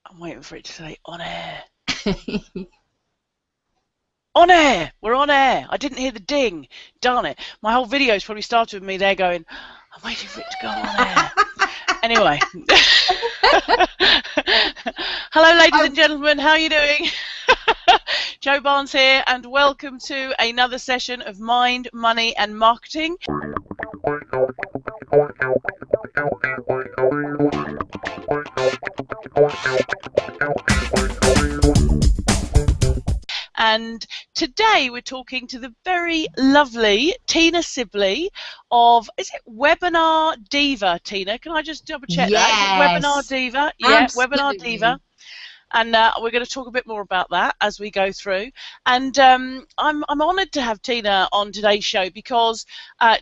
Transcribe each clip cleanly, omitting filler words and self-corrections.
I'm waiting for it to say on air. On air! We're on air! I didn't hear the ding. Darn it. My whole video's probably started with me there going, I'm waiting for it to go on air. Anyway. Hello, ladies and gentlemen. How are you doing? Jo Barnes here, and welcome to another session of Mind, Money and Marketing. And today we're talking to the very lovely Tina Sibley of, is it Webinar Diva, Tina? Can I just double check that? Is it Webinar Diva? Yeah, Absolutely. Webinar Diva. And we're going to talk a bit more about that as we go through. And I'm honoured to have Tina on today's show because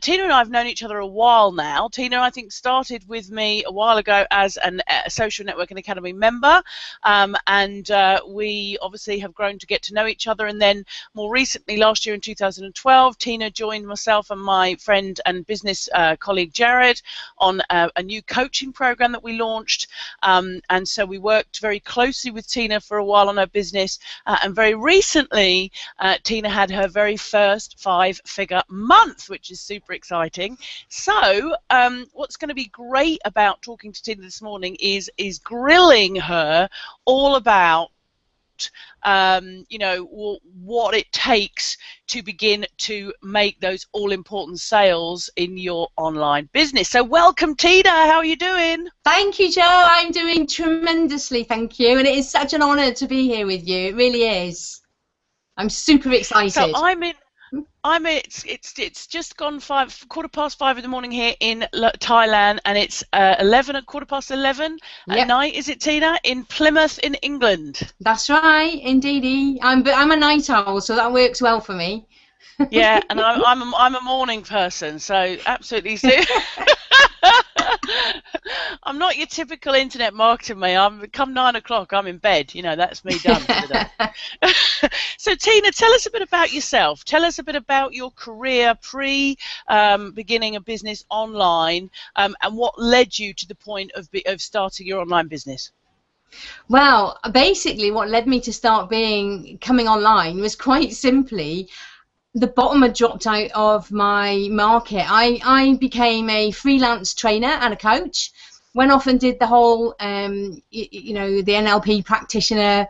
Tina and I have known each other a while now. Tina, I think, started with me a while ago as a Social Networking Academy member, and we obviously have grown to get to know each other. And then more recently, last year in 2012, Tina joined myself and my friend and business colleague Jared on a new coaching program that we launched. And so we worked very closely with Tina for a while on her business, and very recently Tina had her very first 5-figure month, which is super exciting. So what's going to be great about talking to Tina this morning is grilling her all about you know, what it takes to begin to make those all-important sales in your online business. So welcome, Tina. How are you doing? Thank you, Jo. I'm doing tremendously, thank you. And it is such an honour to be here with you. It really is. I'm super excited. So it's just gone 5:15 in the morning here in Thailand, and it's 11:15 at night. Is it, Tina? In Plymouth, in England. That's right, indeedy. I'm a night owl, so that works well for me. Yeah, and I'm a morning person, so absolutely. I'm not your typical internet marketer, mate. Come 9 o'clock, I'm in bed. You know, that's me done for the day. So, Tina, tell us a bit about yourself. Tell us a bit about your career beginning a business online, and what led you to the point of starting your online business. Well, basically, what led me to start coming online was quite simply the bottom had dropped out of my market. I became a freelance trainer and a coach. Went off and did the whole, you know, the NLP practitioner.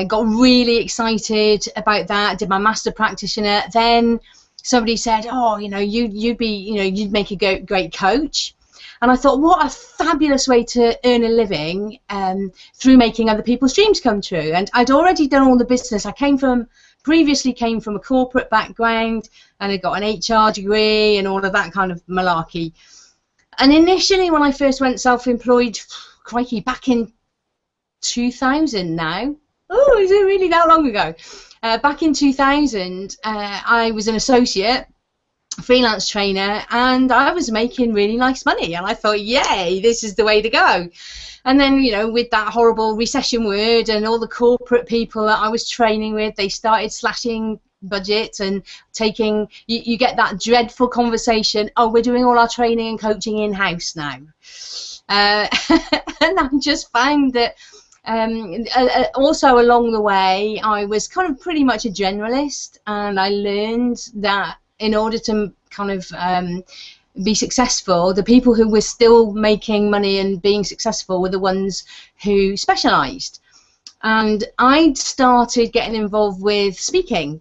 Got really excited about that. Did my master practitioner. Then somebody said, "Oh, you know, you'd make a great coach." And I thought, what a fabulous way to earn a living through making other people's dreams come true. And I'd already done all the business. I previously came from a corporate background, and I got an HR degree and all of that kind of malarkey. And initially, when I first went self-employed, crikey, back in 2000 now. Oh, is it really that long ago? Back in 2000, I was an associate, freelance trainer, and I was making really nice money. And I thought, yay, this is the way to go. And then, you know, with that horrible recession word and all the corporate people that I was training with, they started slashing budgets and taking, you get that dreadful conversation, oh, we're doing all our training and coaching in-house now. And I just found that also along the way, I was kind of pretty much a generalist, and I learned that in order to kind of be successful, the people who were still making money and being successful were the ones who specialised. And I started getting involved with speaking.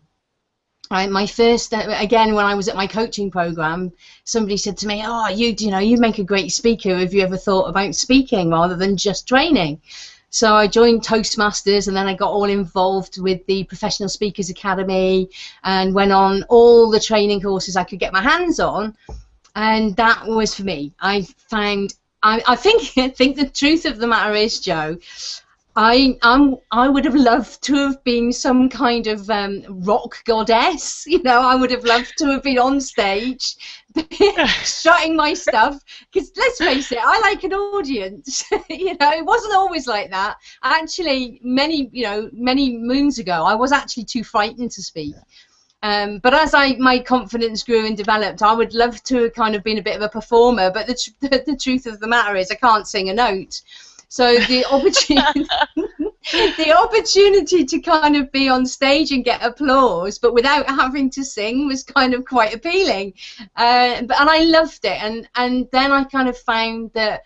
My first, again, when I was at my coaching program, somebody said to me, "Oh, you make a great speaker. Have you ever thought about speaking rather than just training?" So I joined Toastmasters, and then I got all involved with the Professional Speakers Academy and went on all the training courses I could get my hands on. And that was for me. I think the truth of the matter is, Jo, I would have loved to have been some kind of rock goddess. You know, I would have loved to have been on stage strutting my stuff. Because let's face it, I like an audience. You know, it wasn't always like that. Actually, many moons ago, I was actually too frightened to speak. But as my confidence grew and developed, I would love to have kind of been a bit of a performer, but the truth of the matter is I can't sing a note. So the opportunity, the opportunity to kind of be on stage and get applause, but without having to sing, was kind of quite appealing. And I loved it. And then I kind of found that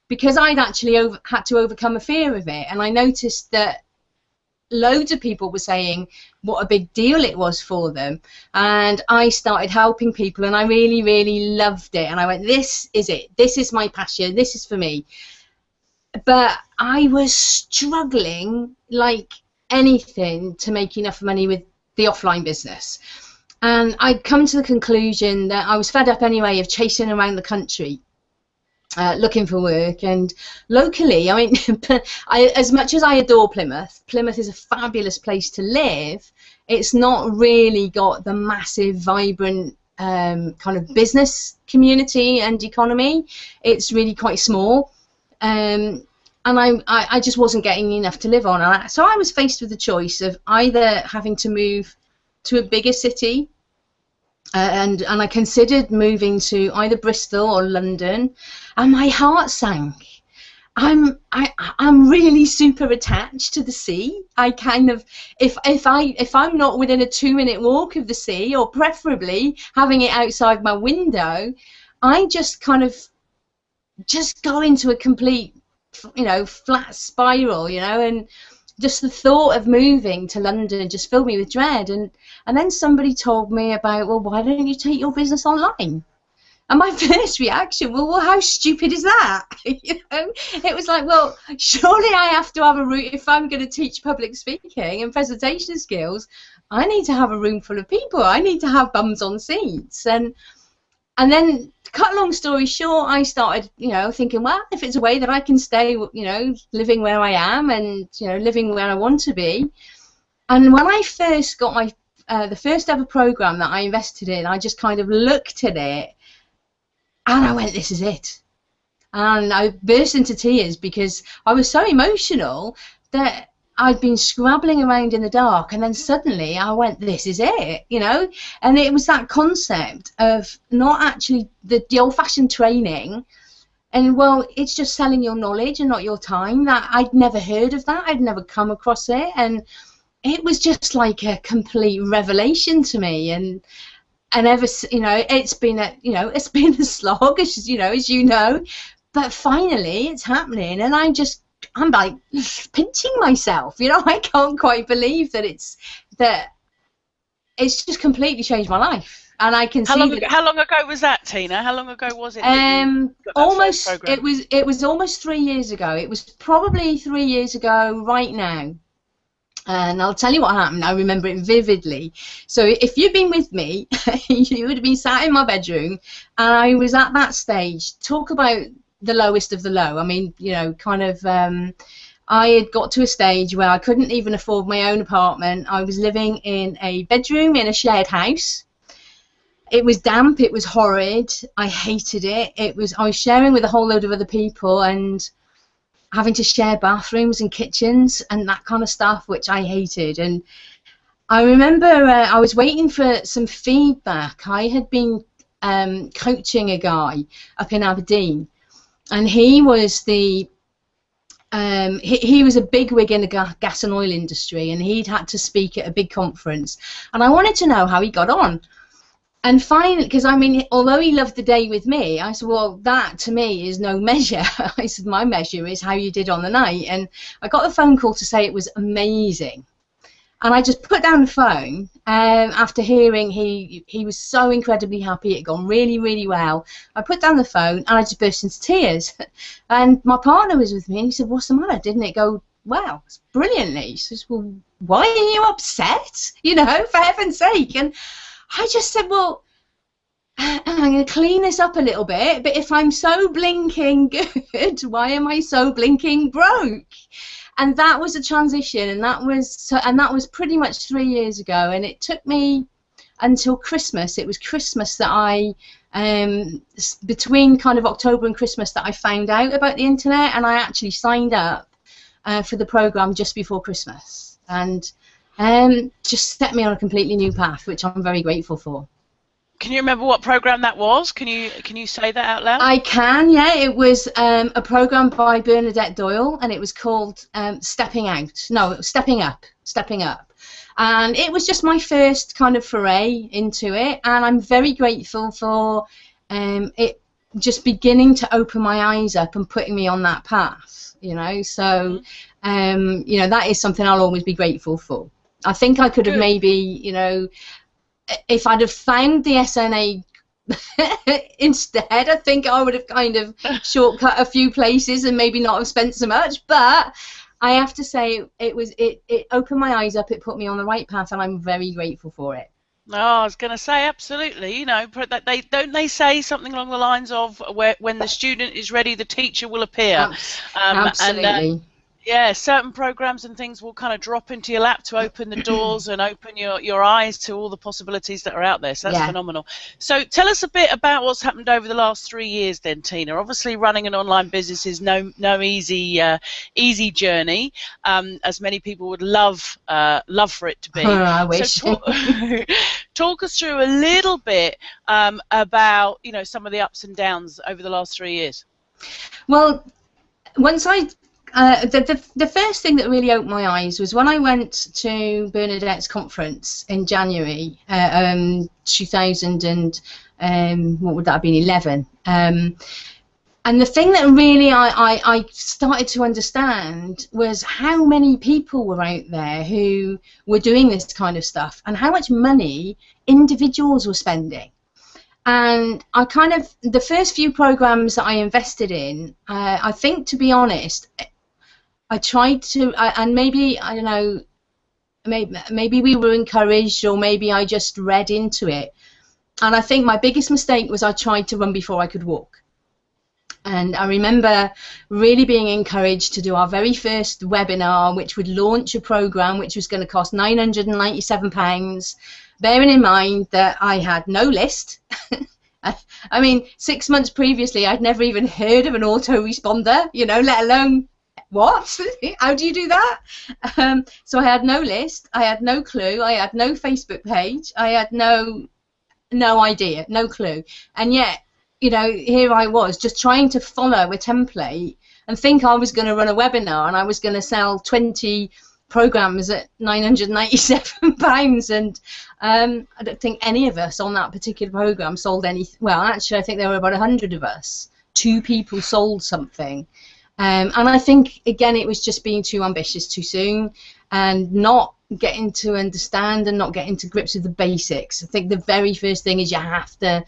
because I'd actually had to overcome a fear of it, and I noticed that loads of people were saying what a big deal it was for them, and I started helping people, and I really, really loved it. And I went, this is it. This is my passion. This is for me. But I was struggling like anything to make enough money with the offline business. And I'd come to the conclusion that I was fed up anyway of chasing around the country looking for work. And locally, I mean, as much as I adore Plymouth, Plymouth is a fabulous place to live. It's not really got the massive, vibrant kind of business community and economy. It's really quite small. And I just wasn't getting enough to live on. So I was faced with the choice of either having to move to a bigger city, and I considered moving to either Bristol or London, and my heart sank. I'm really super attached to the sea. I kind of, if I'm not within a 2-minute walk of the sea, or preferably having it outside my window, I just kind of just go into a complete, flat spiral, and just the thought of moving to London just filled me with dread. And then somebody told me about, well, why don't you take your business online? And my first reaction, well, how stupid is that? It was like, well, surely I have to have a room. If I'm going to teach public speaking and presentation skills, I need to have a room full of people. I need to have bums on seats. And then, cut a long story short, I started, thinking, well, if it's a way that I can stay, living where I am and, living where I want to be. And when I first got my, the first ever program that I invested in, I just kind of looked at it and I went, this is it. And I burst into tears because I was so emotional that I'd been scrabbling around in the dark, and then suddenly I went, this is it, and it was that concept of not actually the old-fashioned training, and well, it's just selling your knowledge and not your time. That I'd never heard of that. I'd never come across it, and it was just like a complete revelation to me. And ever, it's been it's been a slog, as you know, but finally it's happening, and I'm like pinching myself, I can't quite believe that it's just completely changed my life. And I can see how long ago was that, Tina? How long ago was it? Almost, it was almost 3 years ago. It was probably 3 years ago right now. And I'll tell you what happened. I remember it vividly. So if you'd been with me, you would have been sat in my bedroom, and I was at that stage. Talk about the lowest of the low. I mean, I had got to a stage where I couldn't even afford my own apartment. I was living in a bedroom in a shared house. It was damp. It was horrid. I hated it. I was sharing with a whole load of other people and having to share bathrooms and kitchens and that kind of stuff, which I hated. And I remember I was waiting for some feedback. I had been coaching a guy up in Aberdeen, and he was he was a bigwig in the gas and oil industry, and he'd had to speak at a big conference, and I wanted to know how he got on. And finally, because although he loved the day with me, I said, well, that to me is no measure. I said, my measure is how you did on the night. And I got a phone call to say it was amazing. And I just put down the phone after hearing he was so incredibly happy. It had gone really, really well. I put down the phone and I just burst into tears. And my partner was with me, and he said, what's the matter? Didn't it go well? It's brilliantly. He says, well, why are you upset? For heaven's sake. And I just said, well, I'm going to clean this up a little bit, but if I'm so blinking good, why am I so blinking broke? And that was a transition, and that was pretty much 3 years ago, and it took me until Christmas. It was Christmas that between kind of October and Christmas, that I found out about the internet, and I actually signed up for the program just before Christmas. And just set me on a completely new path, which I'm very grateful for. Can you remember what program that was? Can you say that out loud? I can, yeah. It was a program by Bernadette Doyle, and it was called Stepping Out. No, it was Stepping Up. Stepping Up. And it was just my first kind of foray into it, and I'm very grateful for it just beginning to open my eyes up and putting me on that path, you know. So, you know, that is something I'll always be grateful for. I think I could have maybe, you know, if I'd have found the SNA instead, I think I would have kind of shortcut a few places and maybe not have spent so much. But I have to say, it opened my eyes up. It put me on the right path, and I'm very grateful for it. Oh, I was going to say absolutely. You know, that they say something along the lines of when the student is ready, the teacher will appear. Absolutely. And, yeah, certain programs and things will kind of drop into your lap to open the doors and open your eyes to all the possibilities that are out there. So that's phenomenal. So tell us a bit about what's happened over the last 3 years then, Tina. Obviously running an online business is no easy journey, as many people would love for it to be. I wish. So talk us through a little bit about, you know, some of the ups and downs over the last 3 years. Well, once the first thing that really opened my eyes was when I went to Bernadette's conference in January 2000 and what would that have been, 11. And the thing that really I started to understand was how many people were out there who were doing this kind of stuff and how much money individuals were spending. And I kind of, the first few programs that I invested in, I think, to be honest, I tried to, and maybe, I don't know, maybe we were encouraged, or maybe I just read into it. And I think my biggest mistake was I tried to run before I could walk. And I remember really being encouraged to do our very first webinar, which would launch a program which was going to cost £997, bearing in mind that I had no list. I mean, 6 months previously, I'd never even heard of an autoresponder, you know, let alone what? How do you do that? So I had no list, I had no clue, I had no Facebook page, I had no idea, no clue. And yet, you know, here I was just trying to follow a template and think I was going to run a webinar and I was going to sell 20 programs at £997, and I don't think any of us on that particular program sold any. Well, actually, I think there were about 100 of us. 2 people sold something. And I think, again, it was just being too ambitious too soon and not getting to understand and not getting to grips with the basics. I think the very first thing is you have to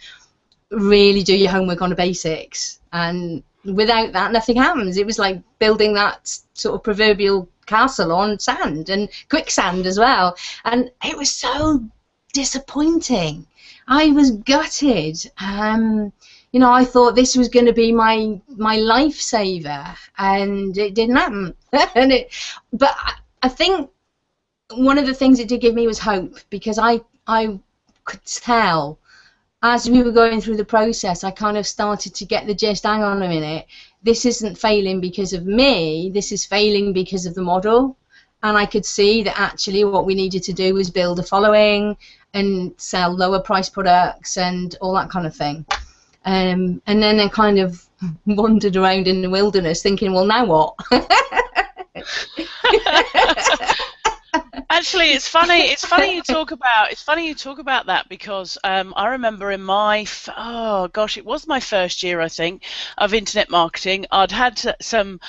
really do your homework on the basics. And without that, nothing happens. It was like building that sort of proverbial castle on sand and quicksand as well. And it was so disappointing. I was gutted. You know, I thought this was going to be my lifesaver, and it didn't happen. But I think one of the things it did give me was hope, because I could tell as we were going through the process, I kind of started to get the gist. Hang on a minute, this isn't failing because of me. This is failing because of the model. And I could see that actually what we needed to do was build a following and sell lower price products and all that kind of thing. And then I kind of wandered around in the wilderness thinking, well, now what? Actually, it's funny. It's funny you talk about that, because I remember in my it was my first year, I think, of internet marketing. I'd had some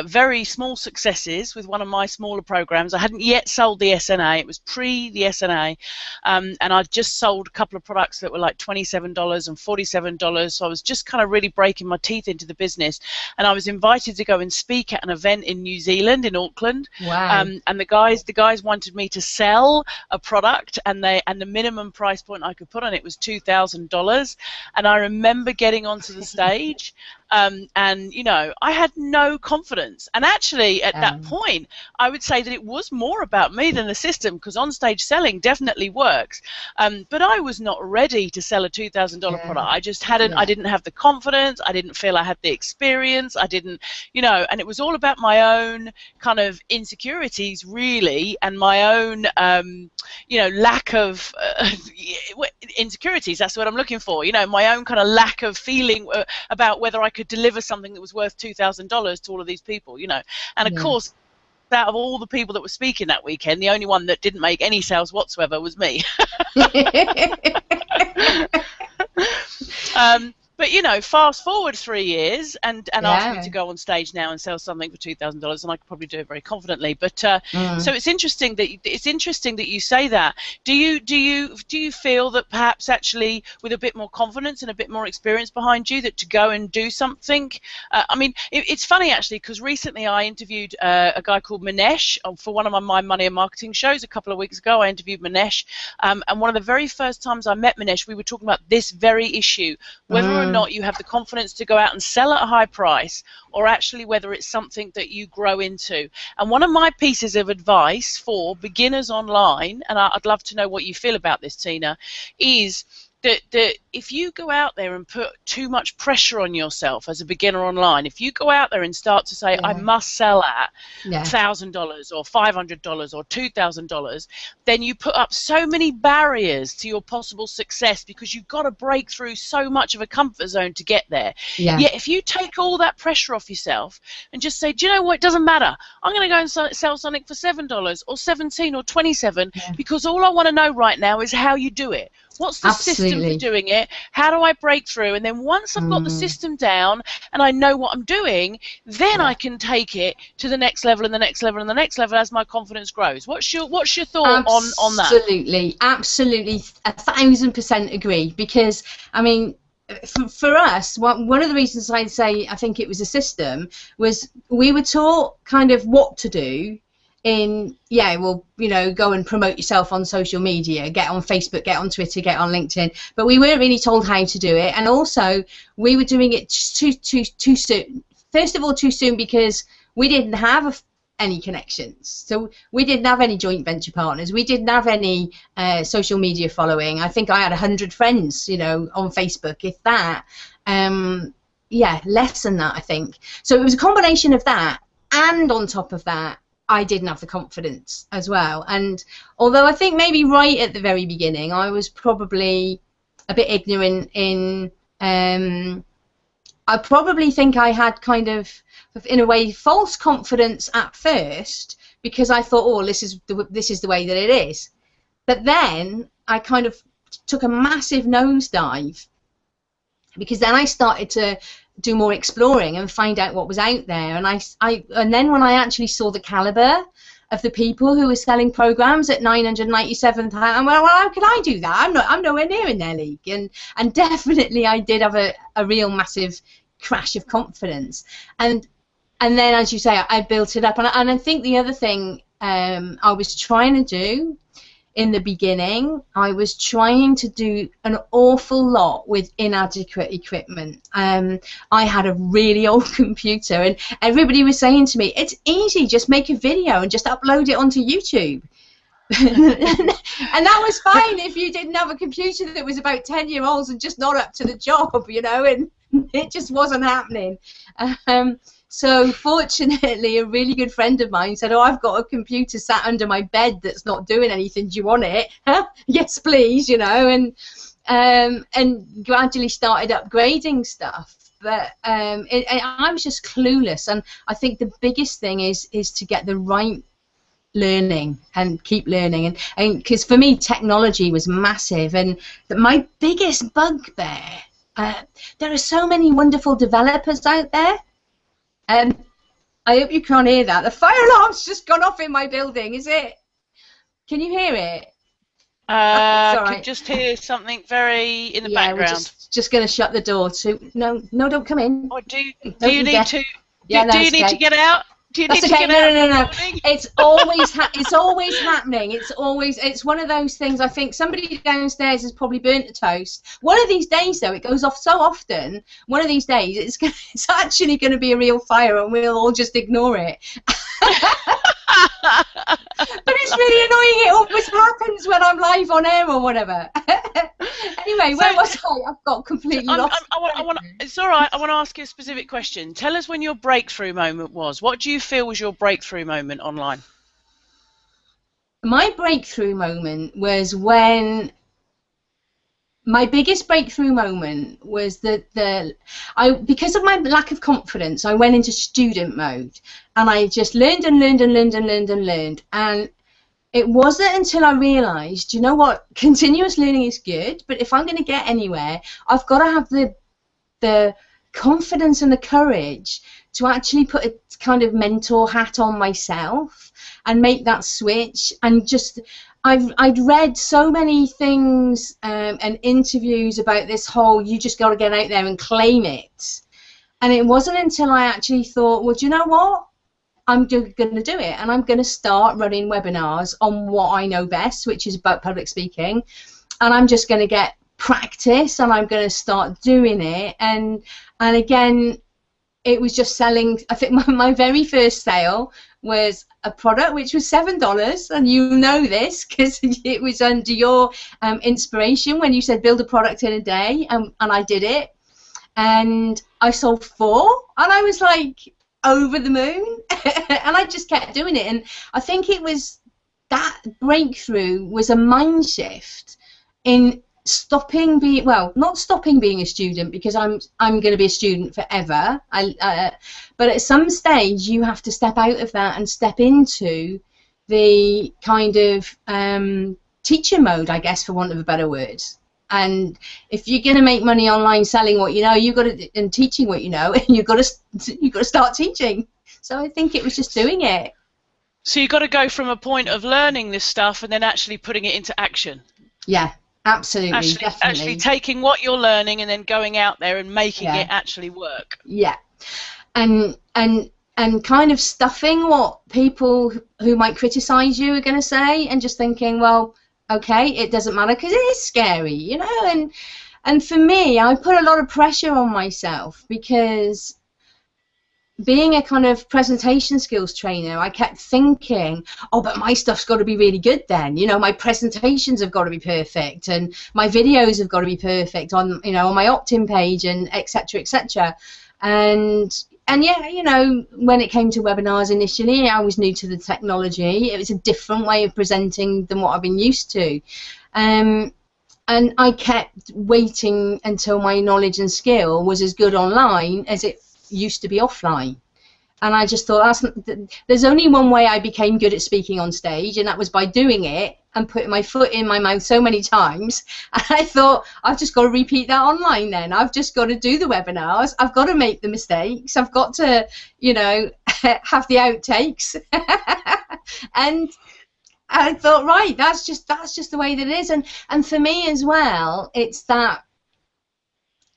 very small successes with one of my smaller programs. I hadn't yet sold the SNA. It was pre the SNA, and I'd just sold a couple of products that were like $27 and $47. So I was just kind of really breaking my teeth into the business. And I was invited to go and speak at an event in New Zealand, in Auckland. Wow. And the guys wanted me to sell a product, and the minimum price point I could put on it was $2,000. And I remember getting onto the stage, and you know, I had no confidence. And actually, at that point, I would say that it was more about me than the system, because on-stage selling definitely works. But I was not ready to sell a $2,000 product. I just hadn't. I didn't have the confidence. I didn't feel I had the experience. I didn't, you know. And it was all about my own kind of insecurities, really, and my own, you know, lack of. insecurities. That's what I'm looking for. You know, my own kind of lack of feeling about whether I could deliver something that was worth $2,000 to all of these people. You know, and of course, out of all the people that were speaking that weekend, the only one that didn't make any sales whatsoever was me. But, you know, fast forward 3 years and ask me to go on stage now and sell something for $2,000, and I could probably do it very confidently. But so it's interesting that you say that. Do you feel that perhaps actually with a bit more confidence and a bit more experience behind you, that to go and do something? I mean, it's funny actually, because recently I interviewed a guy called Manesh for one of my money and marketing shows a couple of weeks ago. I interviewed Manesh, and one of the very first times I met Manesh, we were talking about this very issue, whether or not you have the confidence to go out and sell at a high price, or actually whether it's something that you grow into. And one of my pieces of advice for beginners online, and I'd love to know what you feel about this, Tina, is that if you go out there and put too much pressure on yourself as a beginner online, if you go out there and start to say, I must sell at $1,000 or $500 or $2,000, then you put up so many barriers to your possible success, because you've got to break through so much of a comfort zone to get there. Yet if you take all that pressure off yourself and just say, do you know what, it doesn't matter, I'm going to go and sell something for $7 or $17 or $27, because all I want to know right now is how you do it. What's the system for doing it? How do I break through? And then once I've got the system down and I know what I'm doing, then I can take it to the next level and the next level and the next level as my confidence grows. What's your thought on that? Absolutely, 1,000% agree. Because I mean, for us, one of the reasons I'd say I think it was a system was we were taught kind of what to do. Well, you know, go and promote yourself on social media, get on Facebook, get on Twitter, get on LinkedIn. But we weren't really told how to do it, and also we were doing it too soon. First of all, too soon, because we didn't have any connections. So we didn't have any joint venture partners. We didn't have any social media following. I think I had 100 friends, you know, on Facebook, if that. Less than that, I think. So it was a combination of that, and on top of that, I didn't have the confidence as well. And although I think maybe right at the very beginning I was probably a bit ignorant in, I probably think I had kind of, in a way, false confidence at first, because I thought, oh, this is the way that it is. But then I kind of took a massive nosedive, because then I started to do more exploring and find out what was out there, and then when I actually saw the caliber of the people who were selling programs at £997, well, how can I do that? I'm nowhere near in their league, and definitely I did have a real massive crash of confidence, and then, as you say, I built it up, and I think the other thing I was trying to do in the beginning, I was trying to do an awful lot with inadequate equipment. I had a really old computer, and everybody was saying to me, it's easy, just make a video and just upload it onto YouTube. And that was fine if you didn't have a computer that was about 10-year-olds and just not up to the job, you know, and it just wasn't happening. So fortunately, a really good friend of mine said, oh, I've got a computer sat under my bed that's not doing anything. Do you want it? Yes, please, you know, and gradually started upgrading stuff. But I was just clueless. And I think the biggest thing is to get the right learning and keep learning. And because for me, technology was massive. And my biggest bugbear, there are so many wonderful developers out there. I hope you can't hear that. The fire alarm's just gone off in my building. Is it? Can you hear it? I can just hear something very in the background. We're just going to shut the door. So no, don't come in. Oh, do you need to? Do you need to get out? Do you need to get out? No. It's always happening. It's one of those things. I think somebody downstairs has probably burnt a toast. One of these days, though, it goes off so often. One of these days, it's actually going to be a real fire, and we'll all just ignore it. But it's really annoying. It always happens when I'm live on air or whatever. Anyway, where was I? I've got completely lost. It's all right. I want to ask you a specific question. Tell us when your breakthrough moment was. What do you feel was your breakthrough moment online? My breakthrough moment was when my biggest breakthrough moment was because of my lack of confidence, I went into student mode, and I just learned and learned and learned and learned and learned. And it wasn't until I realised, you know what, continuous learning is good, but if I'm going to get anywhere, I've got to have the confidence and the courage to actually put a kind of mentor hat on myself and make that switch. And just I'd read so many things and interviews about this whole you just got to get out there and claim it, and it wasn't until I actually thought, well, do you know what, I'm going to do it, and I'm going to start running webinars on what I know best, which is about public speaking, and I'm just going to get practice, and I'm going to start doing it. And again, it was just selling. I think my very first sale was a product which was $7, and you know this because it was under your inspiration when you said build a product in a day, and I did it, and I sold 4, and I was like over the moon. And I just kept doing it, and I think it was that breakthrough was a mind shift in stopping being, well, not stopping being a student, because I'm going to be a student forever. But at some stage you have to step out of that and step into the kind of teacher mode, I guess, for want of a better word. And if you're going to make money online selling what you know, you've got to, and teaching what you know, you've got to start teaching. So I think it was just doing it. So you've got to go from a point of learning this stuff and then actually putting it into action. Yeah. Absolutely, definitely. Actually taking what you're learning and then going out there and making it actually work. Yeah, and kind of stuffing what people who might criticize you are going to say, and just thinking, well, okay, it doesn't matter, because it is scary, you know. And for me, I put a lot of pressure on myself, because being a kind of presentation skills trainer, I kept thinking, oh, but my stuff's got to be really good then. You know, my presentations have got to be perfect, and my videos have got to be perfect on, you know, on my opt-in page, and et cetera, et cetera. And yeah, you know, when it came to webinars initially, I was new to the technology. It was a different way of presenting than what I've been used to. And I kept waiting until my knowledge and skill was as good online as it used to be offline. And I just thought, there's only one way I became good at speaking on stage, and that was by doing it and putting my foot in my mouth so many times. And I thought, I've just got to repeat that online then. I've just got to do the webinars. I've got to make the mistakes. I've got to, you know, have the outtakes. And I thought, right, that's just the way that it is. And for me as well,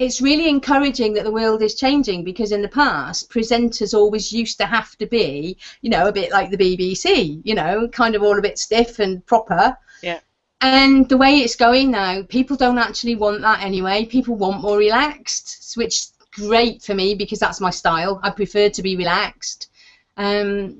it's really encouraging that the world is changing, because in the past, presenters always used to have to be, you know, a bit like the BBC, you know, kind of all a bit stiff and proper. Yeah. And the way it's going now, people don't actually want that anyway. People want more relaxed, which is great for me, because that's my style. I prefer to be relaxed.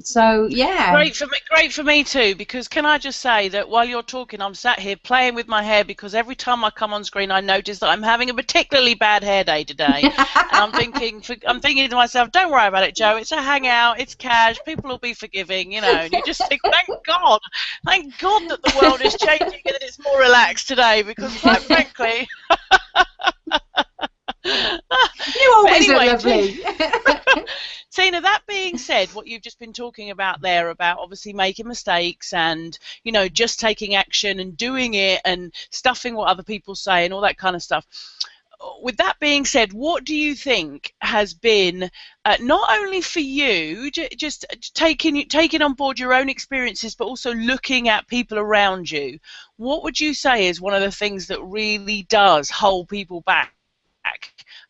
So yeah, great for me too, because can I just say that while you're talking, I'm sat here playing with my hair, because every time I come on screen I notice that I'm having a particularly bad hair day today. And I'm thinking to myself, don't worry about it, Joe, it's a hangout, it's cash, people will be forgiving, you know. And you just think, thank God that the world is changing and that it's more relaxed today, because quite frankly you always look lovely. Tina, that being said, what you've just been talking about there, about obviously making mistakes and, you know, just taking action and doing it and stuffing what other people say and all that kind of stuff. With that being said, what do you think has been, not only for you, just taking on board your own experiences, but also looking at people around you, what would you say is one of the things that really does hold people back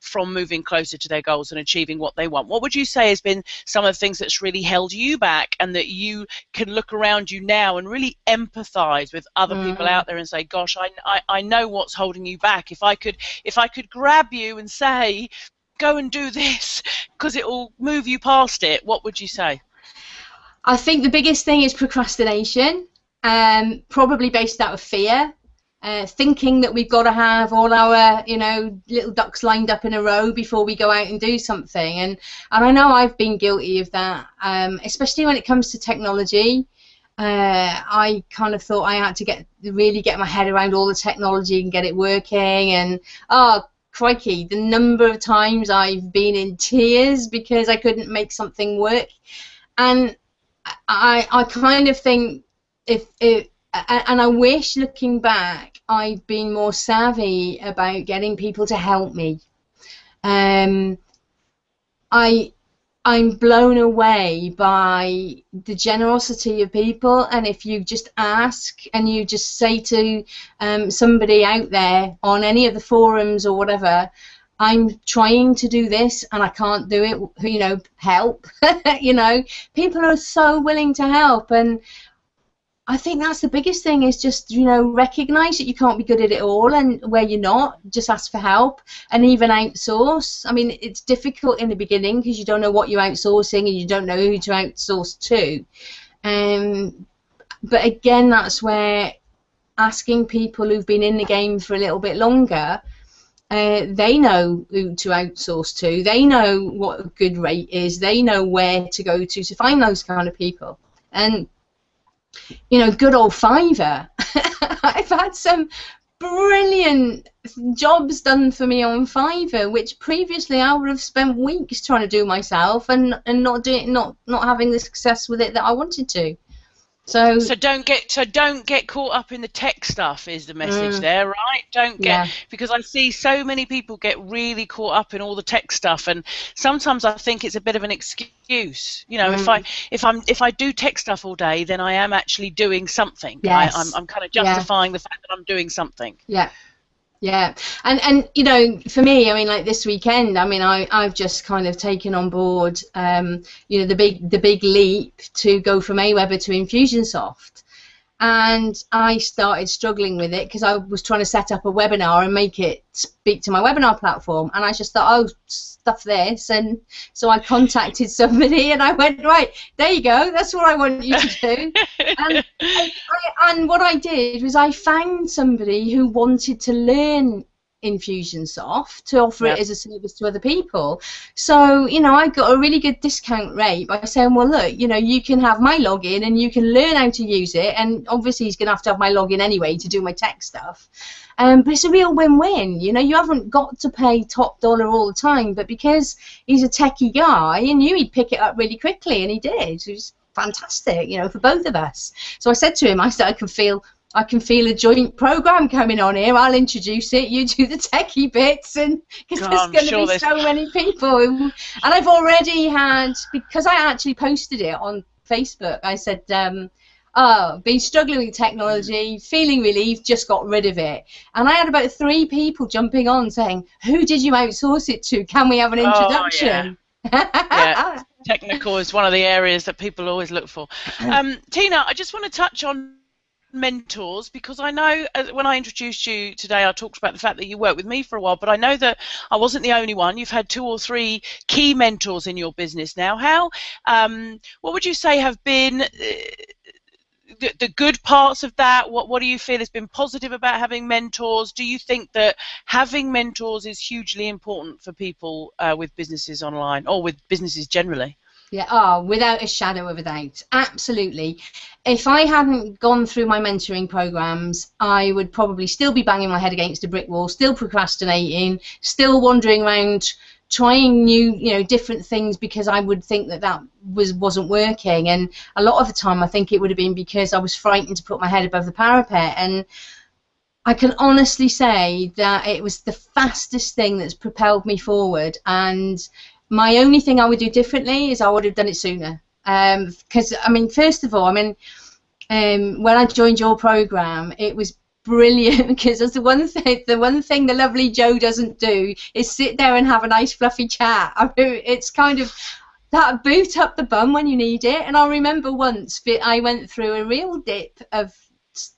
from moving closer to their goals and achieving what they want? What would you say has been some of the things that's really held you back, and that you can look around you now and really empathize with other people out there and say, gosh, I know what's holding you back. If I could grab you and say, go and do this, because it will move you past it, what would you say? I think the biggest thing is procrastination, probably based out of fear. Thinking that we've got to have all our, you know, little ducks lined up in a row before we go out and do something. And I know I've been guilty of that, especially when it comes to technology. I kind of thought I had to really get my head around all the technology and get it working. And oh crikey, the number of times I've been in tears because I couldn't make something work. And I kind of think and I wish, looking back, I'd been more savvy about getting people to help me. I'm blown away by the generosity of people, and if you just ask and you just say to somebody out there on any of the forums or whatever, I'm trying to do this and I can't do it, you know, help. You know, people are so willing to help, and I think that's the biggest thing, is just, you know, recognize that you can't be good at it all, and where you're not, just ask for help, and even outsource. I mean, it's difficult in the beginning because you don't know what you're outsourcing and you don't know who to outsource to. But again, that's where asking people who've been in the game for a little bit longer, they know who to outsource to, they know what a good rate is, they know where to go to find those kind of people. And you know, good old Fiverr. I've had some brilliant jobs done for me on Fiverr, which previously I would have spent weeks trying to do myself and not having the success with it that I wanted to. So don't get caught up in the tech stuff is the message there, right? Don't get, because I see so many people get really caught up in all the tech stuff, and sometimes I think it's a bit of an excuse. You know, if I do tech stuff all day, then I am actually doing something. Yes. I'm kind of justifying the fact that I'm doing something. Yeah. Yeah, and you know, for me, I mean, like this weekend, I mean, I've just kind of taken on board, you know, the big leap to go from Aweber to Infusionsoft, and I started struggling with it because I was trying to set up a webinar and make it speak to my webinar platform, and I just thought, oh, stuff this, and so I contacted somebody and I went, right, there you go, that's what I want you to do. And what I did was I found somebody who wanted to learn Infusionsoft to offer it as a service to other people. So, you know, I got a really good discount rate by saying, well, look, you know, you can have my login and you can learn how to use it, and obviously he's going to have my login anyway to do my tech stuff. But it's a real win-win. You know, you haven't got to pay top dollar all the time, but because he's a techie guy, I knew he'd pick it up really quickly, and he did. It was fantastic, you know, for both of us. So I said to him, I said, I can feel a joint program coming on here. I'll introduce it. You do the techie bits, and because there's going to be so many people. And I've already had, because I actually posted it on Facebook. I said, "Oh, been struggling with technology, feeling relieved, just got rid of it." And I had about 3 people jumping on saying, "Who did you outsource it to? Can we have an introduction?" Yeah, technical is one of the areas that people always look for. Tina, I just want to touch on mentors, because I know when I introduced you today, I talked about the fact that you worked with me for a while, but I know that I wasn't the only one. You've had 2 or 3 key mentors in your business now. What would you say have been the good parts of that? What do you feel has been positive about having mentors? Do you think that having mentors is hugely important for people with businesses online, or with businesses generally? Yeah, oh, without a shadow of a doubt, absolutely. If I hadn't gone through my mentoring programs, I would probably still be banging my head against a brick wall, still procrastinating, still wandering around trying new, you know, different things, because I would think that wasn't working. And a lot of the time I think it would have been because I was frightened to put my head above the parapet. And I can honestly say that it was the fastest thing that's propelled me forward. And my only thing I would do differently is I would have done it sooner. Because, I mean, first of all, I mean, when I joined your program, it was brilliant, because that's the one thing the lovely Jo doesn't do is sit there and have a nice fluffy chat. I mean, it's kind of that boot up the bum when you need it. And I remember once I went through a real dip of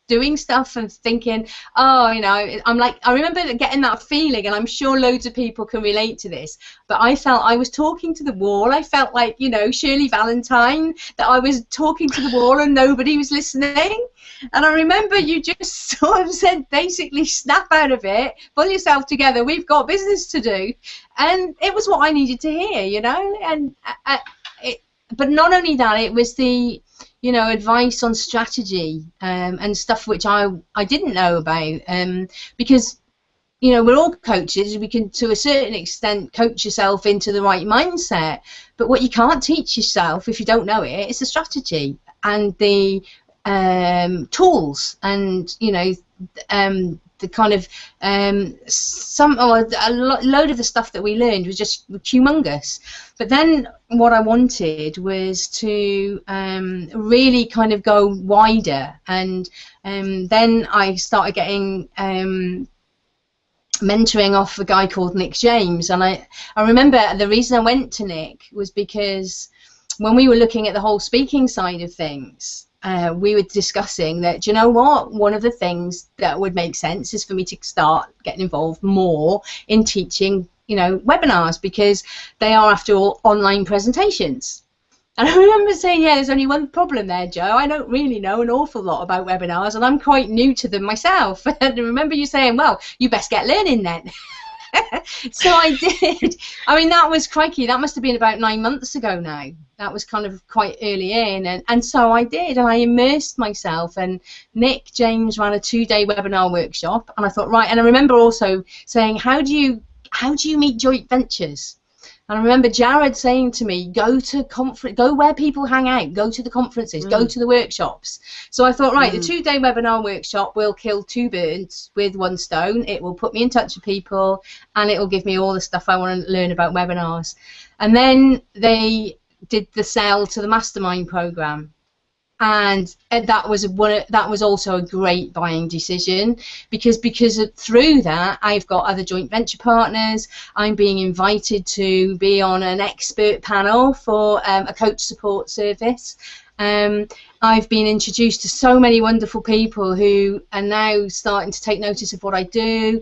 doing stuff and thinking, oh, you know, I remember getting that feeling, and I'm sure loads of people can relate to this, but I felt I was talking to the wall. I felt like, you know, Shirley Valentine, that I was talking to the wall and nobody was listening. And I remember you just sort of said, basically, snap out of it, pull yourself together, we've got business to do. And it was what I needed to hear, you know. And but not only that, it was the you know, advice on strategy and stuff which I didn't know about, because, you know, we're all coaches. We can, to a certain extent, coach yourself into the right mindset. But what you can't teach yourself if you don't know it is the strategy and the tools, and, you know, the kind of load of the stuff that we learned was just humongous. But then what I wanted was to really kind of go wider, and then I started getting mentoring off a guy called Nick James. And I remember the reason I went to Nick was because when we were looking at the whole speaking side of things, we were discussing that, do you know what, one of the things that would make sense is for me to start getting involved more in teaching, you know, webinars, because they are, after all, online presentations. And I remember saying, yeah, there's only one problem there, Joe. I don't really know an awful lot about webinars, and I'm quite new to them myself. And I remember you saying, well, you best get learning then. So I did. I mean, that was, crikey, that must have been about 9 months ago now. That was kind of quite early in, and so I did, and I immersed myself, and Nick James ran a 2-day webinar workshop, and I thought, right, and I remember also saying, how do you meet joint ventures? And I remember Jared saying to me, go where people hang out, go to the conferences, go to the workshops. So I thought, right, the 2-day webinar workshop will kill 2 birds with 1 stone. It will put me in touch with people, and it will give me all the stuff I want to learn about webinars. And then they did the sale to the mastermind program, and that was also a great buying decision, because through that I've got other joint venture partners. I'm being invited to be on an expert panel for a coach support service. I've been introduced to so many wonderful people who are now starting to take notice of what I do.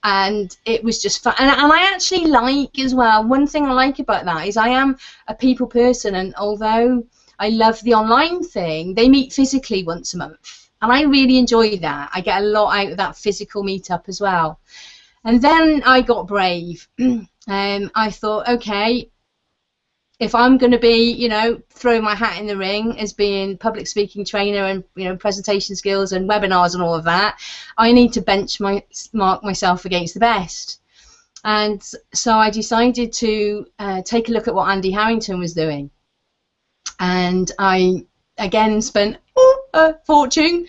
And it was just fun. And I actually like as well, one thing I like about that is I am a people person, and although I love the online thing, they meet physically once a month, and I really enjoy that. I get a lot out of that physical meetup as well. And then I got brave. I thought, okay, if I'm going to be, you know, throwing my hat in the ring as being public speaking trainer and, you know, presentation skills and webinars and all of that, I need to benchmark myself against the best. And so I decided to take a look at what Andy Harrington was doing. And I, again, spent a fortune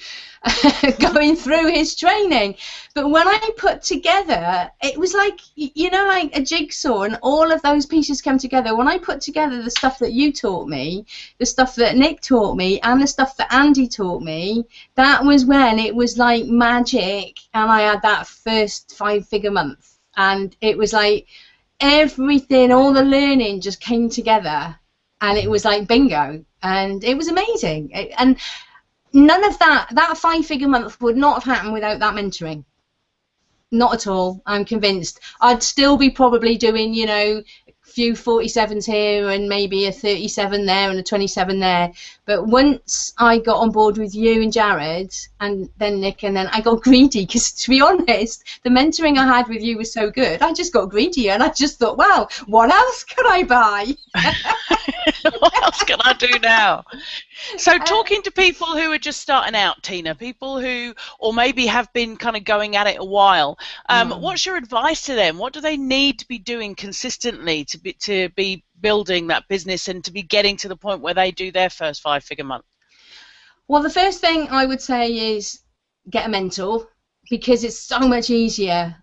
going through his training. But when I put together, it was like, you know, like a jigsaw, and all of those pieces come together. When I put together the stuff that you taught me, the stuff that Nick taught me, and the stuff that Andy taught me, that was when it was like magic, and I had that first 5-figure month. And it was like everything, all the learning just came together, and it was like bingo, and it was amazing. And none of that 5-figure month would not have happened without that mentoring. Not at all. I'm convinced. I'd still be probably doing, you know, a few 47s here and maybe a 37 there and a 27 there. But once I got on board with you and Jared and then Nick, and then I got greedy, because to be honest, the mentoring I had with you was so good, I just got greedy, and I just thought, well, what else could I buy? What else can I do now? So talking to people who are just starting out, Tina, people who, or maybe have been kind of going at it a while, what's your advice to them? What do they need to be doing consistently to be building that business and to be getting to the point where they do their first 5-figure month? Well, the first thing I would say is get a mentor, because it's so much easier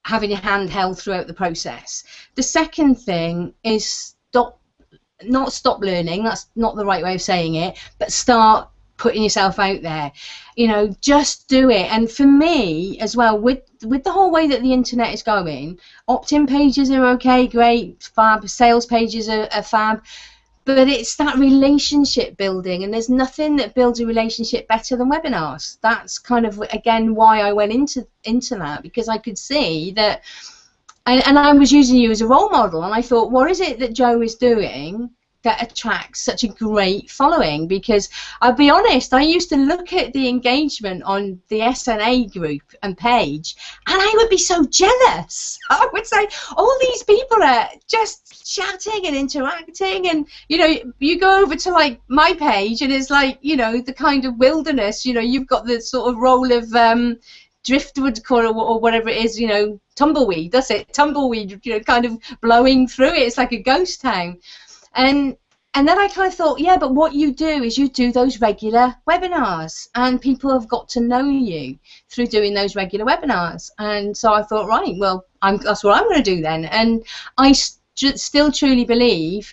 having your hand held throughout the process. The second thing is not stop learning, that's not the right way of saying it, but start putting yourself out there. You know, just do it. And for me as well, with the whole way that the internet is going, opt-in pages are okay, great, fab, sales pages are fab, but it's that relationship building, and there's nothing that builds a relationship better than webinars. That's kind of, again, why I went into that, because I could see that. And I was using you as a role model, and I thought, what is it that Joe is doing that attracts such a great following, because I'll be honest, I used to look at the engagement on the SNA group and page, and I would be so jealous. I would say, all these people are just chatting and interacting, and you know, you go over to like my page and it's like, you know, the kind of wilderness, you know, you've got the sort of role of driftwood or whatever it is, you know, tumbleweed, that's it, tumbleweed, you know, kind of blowing through it. It's like a ghost town. And then I kind of thought, yeah, but what you do is you do those regular webinars, and people have got to know you through doing those regular webinars. And so I thought, right, well, that's what I'm going to do then. And I still truly believe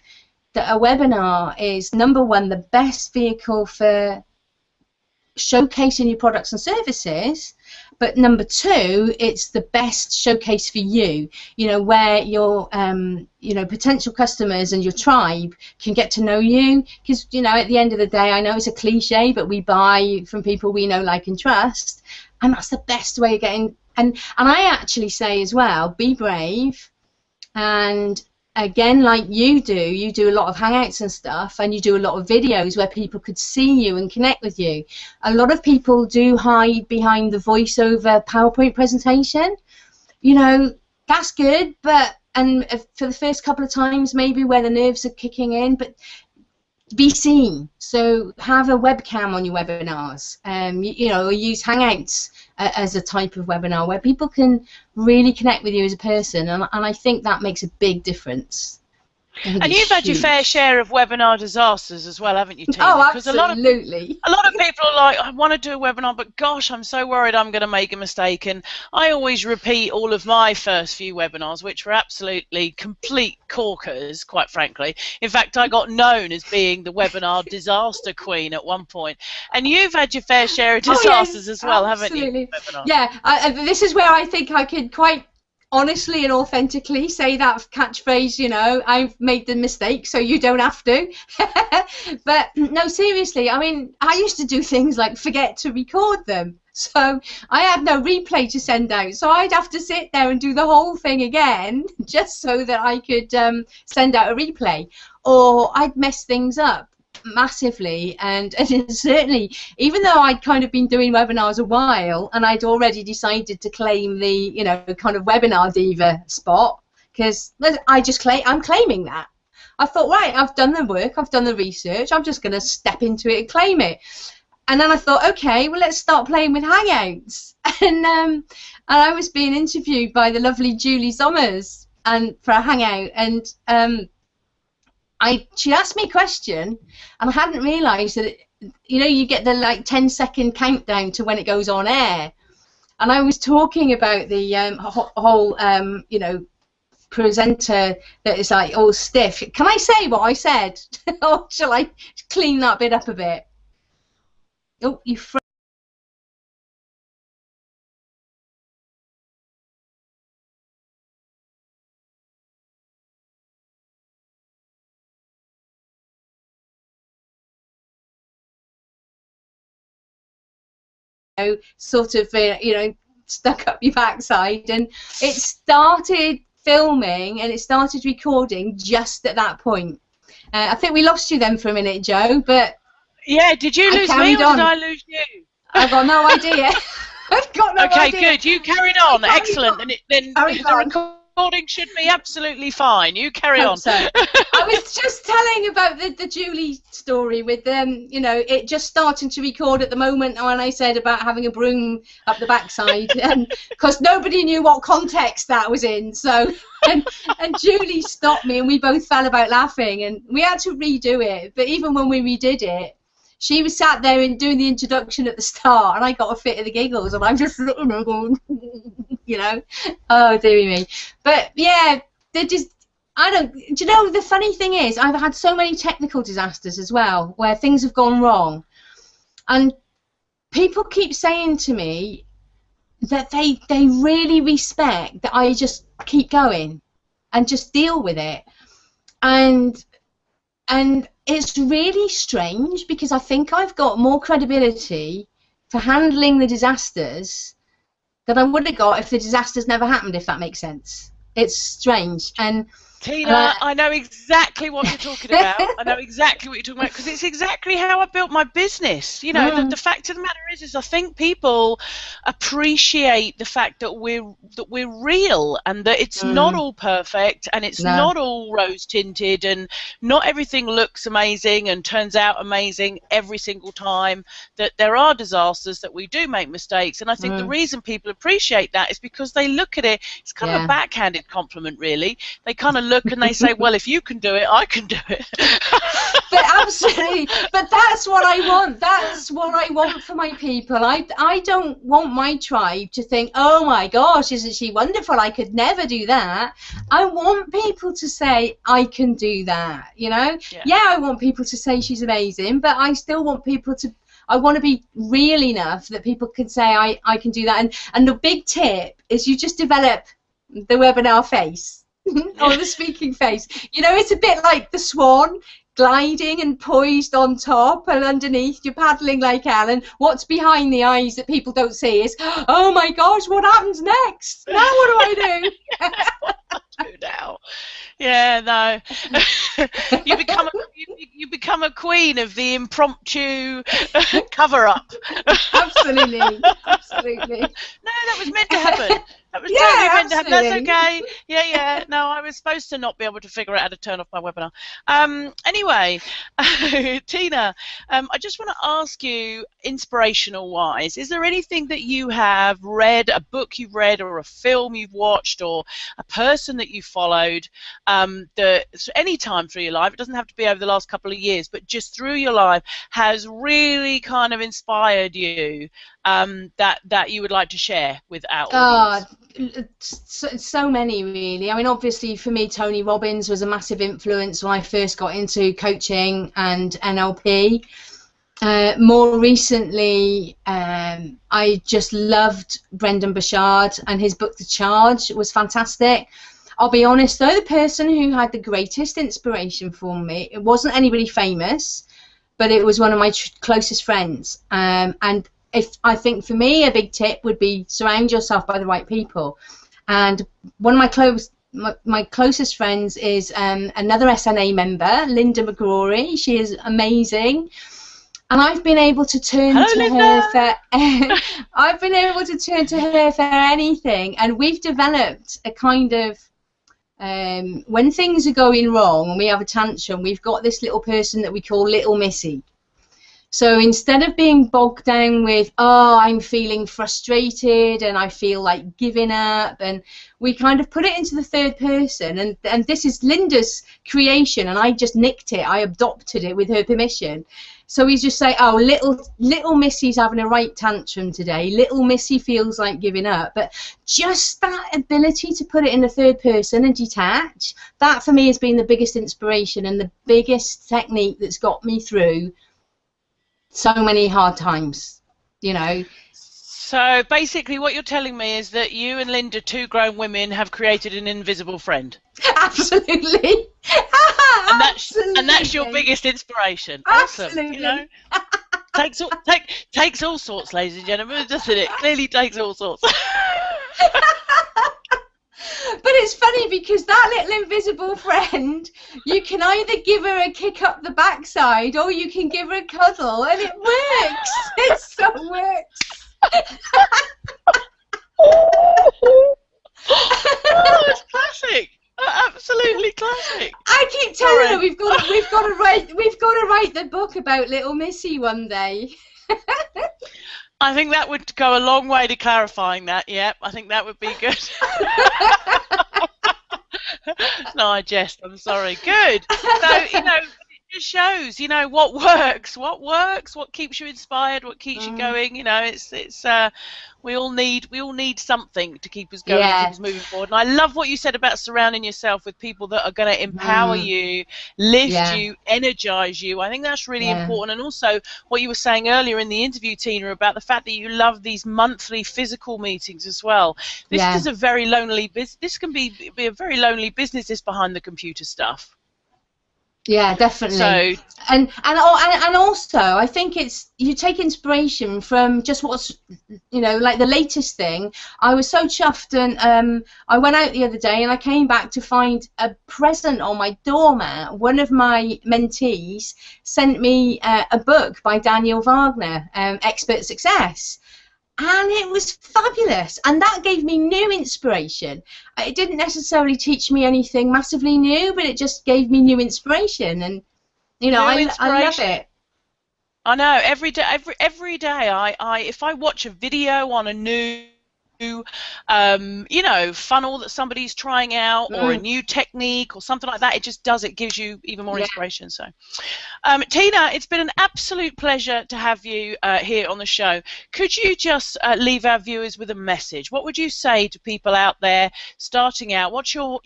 that a webinar is, number one, the best vehicle for showcasing your products and services, but number two, it's the best showcase for you, you know, where your you know, potential customers and your tribe can get to know you, because, you know, at the end of the day, I know it's a cliche, but we buy from people we know, like, and trust, and that's the best way of getting. And I actually say as well, be brave. And again, like you do a lot of hangouts and stuff, and you do a lot of videos where people could see you and connect with you. A lot of people do hide behind the voiceover PowerPoint presentation. You know, that's good, but for the first couple of times maybe where the nerves are kicking in, but be seen. So have a webcam on your webinars, you know, or use Hangouts as a type of webinar where people can really connect with you as a person, and I think that makes a big difference. And you've had your fair share of webinar disasters as well, haven't you, Tina? Oh, absolutely. A lot of people are like, I want to do a webinar, but gosh, I'm so worried I'm going to make a mistake. And I always repeat all of my first few webinars, which were absolutely complete corkers, quite frankly. In fact, I got known as being the webinar disaster queen at one point. And you've had your fair share of disasters as well, absolutely. haven't you? Yeah, this is where I think I could quite honestly and authentically say that catchphrase, you know, I've made the mistake so you don't have to. But no, seriously, I mean, I used to do things like forget to record them, so I had no replay to send out, so I'd have to sit there and do the whole thing again just so that I could send out a replay, or I'd mess things up massively. And certainly, even though I'd kind of been doing webinars a while and I'd already decided to claim the, you know, kind of webinar diva spot, because I'm claiming that. I thought, right, I've done the work, I've done the research, I'm just going to step into it and claim it. And then I thought, okay, well, let's start playing with Hangouts. And I was being interviewed by the lovely Julie Sommers for a Hangout, and she asked me a question, and I hadn't realised that, you know, you get the like 10-second countdown to when it goes on air, and I was talking about the whole, you know, presenter that is like all stiff. Can I say what I said, or shall I clean that bit up a bit? Oh, you. Sort of, you know, stuck up your backside, and it started filming and it started recording just at that point. I think we lost you then for a minute, Joe, but yeah, did you lose me or did I lose you? I've got no idea. I've got no idea. Okay, good. You carried on. Excellent. And then the recording should be absolutely fine. You carry on. So. I was just telling about the Julie story with you know, it just starting to record at the moment when I said about having a broom up the backside, and because nobody knew what context that was in. So and Julie stopped me, and we both fell about laughing, and we had to redo it. But even when we redid it, she was sat there and doing the introduction at the start, and I got a fit of the giggles, and I'm just sitting there going, you know, oh dearie me. But yeah, they're just, do you know, the funny thing is, I've had so many technical disasters as well, where things have gone wrong, and people keep saying to me that they really respect that I just keep going and just deal with it, and it's really strange, because I think I've got more credibility for handling the disasters than I would have got if the disasters never happened, if that makes sense. It's strange. And Tina, I know exactly what you're talking about. I know exactly what you're talking about because it's exactly how I built my business. You know, the fact of the matter is I think people appreciate the fact that we're real and that it's not all perfect and it's not all rose tinted and not everything looks amazing and turns out amazing every single time. That there are disasters, that we do make mistakes, and I think the reason people appreciate that is because they look at it. It's kind of a backhanded compliment, really. They kind of look and they say, well, if you can do it, I can do it. But absolutely, but that's what I want. That's what I want for my people. I don't want my tribe to think, oh my gosh, isn't she wonderful? I could never do that. I want people to say, I can do that, you know? Yeah, I want people to say she's amazing, but I still want people to, I want to be real enough that people can say, I can do that. And the big tip is you just develop the webinar face. Or the speaking face. You know, it's a bit like the swan gliding and poised on top, and underneath you're paddling like Ellen. What's behind the eyes that people don't see is, oh my gosh, what happens next? Now what do I do? Now. Yeah, no. you become a queen of the impromptu cover-up. Absolutely, absolutely. No, that was meant to happen. That was totally meant to happen. That's okay. Yeah. No, I was supposed to not be able to figure out how to turn off my webinar. Anyway, Tina, I just want to ask you, inspirational-wise, is there anything that you have read, a book you've read, or a film you've watched, or a person that you followed, that any time through your life, it doesn't have to be over the last couple of years, but just through your life, has really kind of inspired you, that you would like to share with our audience? So many, really. I mean, obviously for me, Tony Robbins was a massive influence when I first got into coaching and NLP. More recently, I just loved Brendan Burchard, and his book The Charge was fantastic. I'll be honest though, the person who had the greatest inspiration for me, it wasn't anybody famous, but it was one of my closest friends. And I think for me, a big tip would be surround yourself by the right people. And one of my closest friends is another SNA member, Linda McGrory. She is amazing. And I've been able to turn to her for I've been able to turn to her for anything. And we've developed a kind of when things are going wrong and we have a tantrum, we've got this little person that we call Little Missy. So instead of being bogged down with, oh, I'm feeling frustrated and I feel like giving up, and we kind of put it into the third person, and this is Linda's creation, and I just nicked it, I adopted it with her permission. So we just say, oh, little Missy's having a right tantrum today, little Missy feels like giving up. But just that ability to put it in the third person and detach, that for me has been the biggest inspiration and the biggest technique that's got me through so many hard times, you know. So basically what you're telling me is that you and Linda, two grown women, have created an invisible friend. Absolutely. And that's your biggest inspiration. Absolutely. Awesome, you know. takes all sorts, ladies and gentlemen, doesn't it? Clearly takes all sorts. But it's funny because that little invisible friend, you can either give her a kick up the backside or you can give her a cuddle, and it works. It so works. Oh, it's classic. Absolutely classic. I keep telling her we've got to write the book about Little Missy one day. I think that would go a long way to clarifying that. Yep, I think that would be good. No, I jest. I'm sorry. Good. So, you know, it just shows, you know, what works, what keeps you inspired, what keeps you going. You know, it's we all need something to keep us going, keep us moving forward. And I love what you said about surrounding yourself with people that are going to empower you, lift you, energize you. I think that's really important. And also what you were saying earlier in the interview, Tina, about the fact that you love these monthly physical meetings as well. This is a very lonely business. This can be a very lonely business, this behind the computer stuff. Yeah, definitely. So And also, I think it's you take inspiration from just what's, like the latest thing. I was so chuffed, and I went out the other day and I came back to find a present on my doormat. One of my mentees sent me a book by Daniel Wagner, Expert Success. And it was fabulous, and that gave me new inspiration. It didn't necessarily teach me anything massively new, but it just gave me new inspiration, and new I love inspiration. it. I know every day I if I watch a video on a new funnel that somebody's trying out, or a Mm, new technique or something like that, it gives you even more yeah. inspiration. So Tina, it's been an absolute pleasure to have you here on the show. Could you just leave our viewers with a message? What would you say to people out there starting out? What's your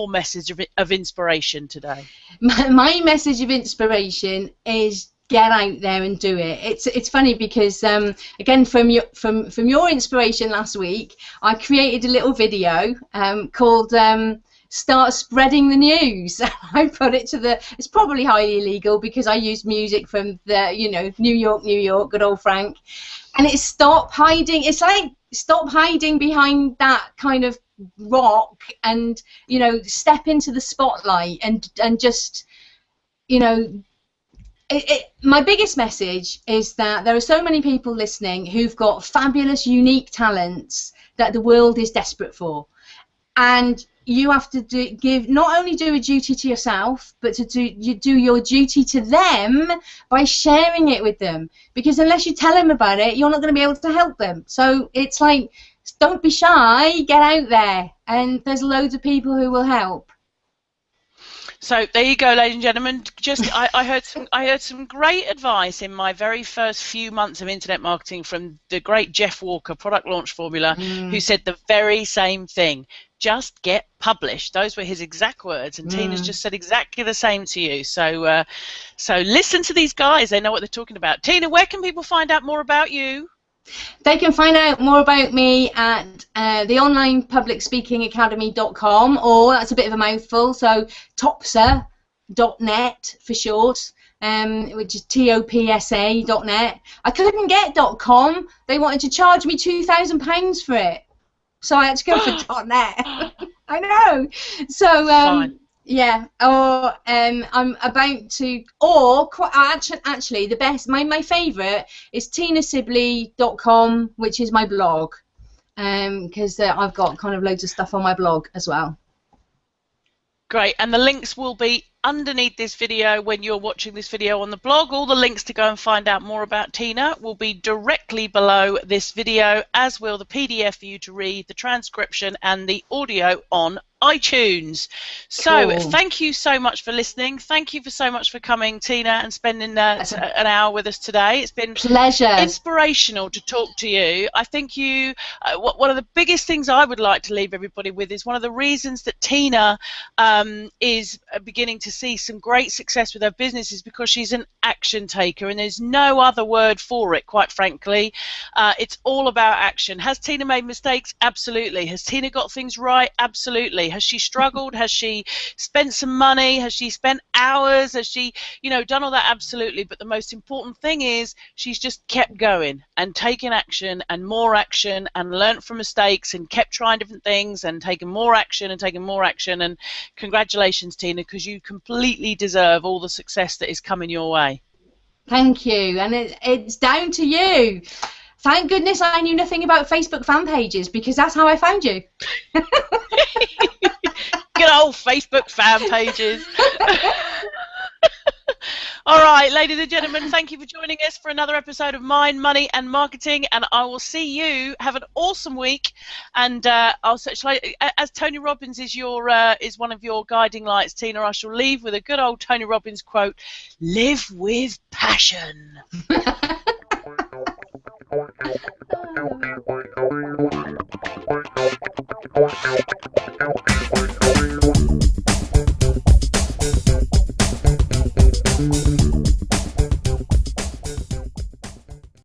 message of inspiration today? My message of inspiration is get out there and do it. It's funny because again, from your inspiration last week, I created a little video called Start Spreading the News. I put it it's probably highly illegal because I used music from the New York, good old Frank, and it's stop hiding. It's like stop hiding behind that kind of rock, and step into the spotlight, and just you know my biggest message is that there are so many people listening who've got fabulous, unique talents that the world is desperate for, and you have to not only do a duty to yourself, but to do your duty to them by sharing it with them. Because unless you tell them about it, you're not going to be able to help them. So it's like, don't be shy, get out there, and there's loads of people who will help. So there you go, ladies and gentlemen. I heard some great advice in my very first few months of internet marketing from the great Jeff Walker, Product Launch Formula, who said the very same thing. Just get published. Those were his exact words, and Tina's just said exactly the same to you. So listen to these guys; they know what they're talking about. Tina, where can people find out more about you? They can find out more about me at the onlinepublicspeakingacademy.com, or that's a bit of a mouthful, so topsa.net for short, which is topsa.net. I couldn't get .com. They wanted to charge me £2,000 for it, so I had to go for .net. I know. So yeah, or I'm about to, or actually the best, my favourite is tinasibley.com, which is my blog, because I've got kind of loads of stuff on my blog as well. Great, and the links will be underneath this video when you're watching this video on the blog. All the links to go and find out more about Tina will be directly below this video, as will the PDF for you to read, the transcription, and the audio on iTunes. So Cool. Thank you so much for listening. Thank you so much for coming, Tina, and spending an hour with us today. It's been pleasure, inspirational to talk to you. I think one of the biggest things I would like to leave everybody with is one of the reasons that Tina is beginning to see some great success with her business is because she's an action taker, and there's no other word for it, quite frankly. It's all about action. Has Tina made mistakes? Absolutely. Has Tina got things right? Absolutely. Has she struggled? Has she spent some money? Has she spent hours? Has she, done all that? Absolutely. But the most important thing is she's just kept going and taken action and more action and learnt from mistakes and kept trying different things and taken more action and taken more action. And congratulations, Tina, because you completely deserve all the success that is coming your way. Thank you, and it's down to you. Thank goodness I knew nothing about Facebook fan pages, because that's how I found you. Good old Facebook fan pages. All right, ladies and gentlemen, thank you for joining us for another episode of Mind, Money and Marketing, and I will see you. Have an awesome week, and as Tony Robbins is one of your guiding lights, Tina, I shall leave with a good old Tony Robbins quote: "Live with passion."